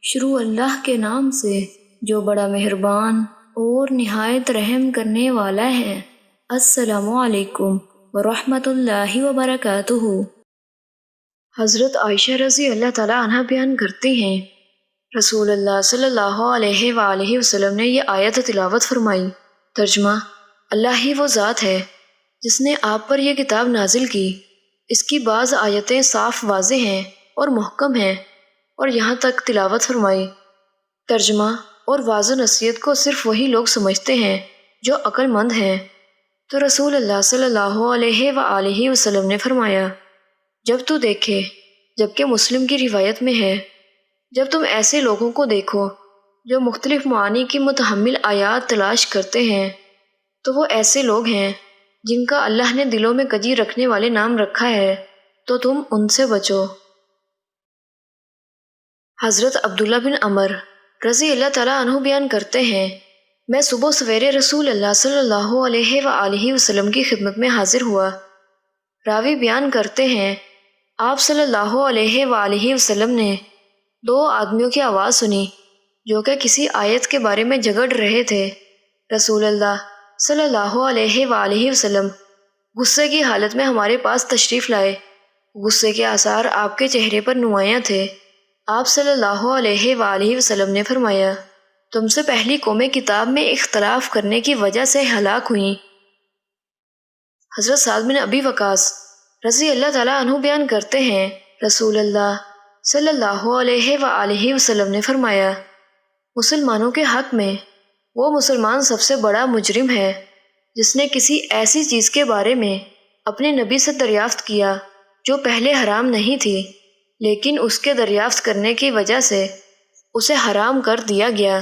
شروع اللہ کے نام سے جو بڑا مہربان اور نہایت رحم کرنے والا ہے۔ السلام علیکم ورحمۃ اللہ وبرکاتہ۔ حضرت عائشہ رضی اللہ تعالیٰ عنہ بیان کرتی ہیں، رسول اللہ صلی اللہ علیہ وآلہ وسلم نے یہ آیت تلاوت فرمائی۔ ترجمہ: اللہ ہی وہ ذات ہے جس نے آپ پر یہ کتاب نازل کی۔ اس کی بعض آیتیں صاف واضح ہیں اور محکم ہیں، اور یہاں تک تلاوت فرمائی۔ ترجمہ اور واضح نصیحت کو صرف وہی لوگ سمجھتے ہیں جو عقل مند ہیں۔ تو رسول اللہ صلی اللہ علیہ وآلہ وسلم نے فرمایا، جب تو دیکھے، جبکہ مسلم کی روایت میں ہے، جب تم ایسے لوگوں کو دیکھو جو مختلف معانی کی متحمل آیات تلاش کرتے ہیں، تو وہ ایسے لوگ ہیں جن کا اللہ نے دلوں میں کجی رکھنے والے نام رکھا ہے، تو تم ان سے بچو۔ حضرت عبداللہ بن عمر رضی اللہ تعالیٰ عنہ بیان کرتے ہیں، میں صبح سویرے رسول اللہ صلی اللہ علیہ وآلہ وسلم کی خدمت میں حاضر ہوا۔ راوی بیان کرتے ہیں، آپ صلی اللہ علیہ وآلہ وسلم نے دو آدمیوں کی آواز سنی جو کہ کسی آیت کے بارے میں جھگڑ رہے تھے۔ رسول اللہ صلی اللہ علیہ وآلہ وسلم غصے کی حالت میں ہمارے پاس تشریف لائے۔ غصے کے آثار آپ کے چہرے پر نمایاں تھے۔ آپ صلی اللہ علیہ وآلہ وسلم نے فرمایا، تم سے پہلی قومیں کتاب میں اختلاف کرنے کی وجہ سے ہلاک ہوئیں۔ حضرت سعد بن ابی وقاص رضی اللہ تعالیٰ عنہ بیان کرتے ہیں، رسول اللہ صلی اللہ علیہ وآلہ وسلم نے فرمایا، مسلمانوں کے حق میں وہ مسلمان سب سے بڑا مجرم ہے جس نے کسی ایسی چیز کے بارے میں اپنے نبی سے دریافت کیا جو پہلے حرام نہیں تھی، لیکن اس کے دریافت کرنے کی وجہ سے اسے حرام کر دیا گیا۔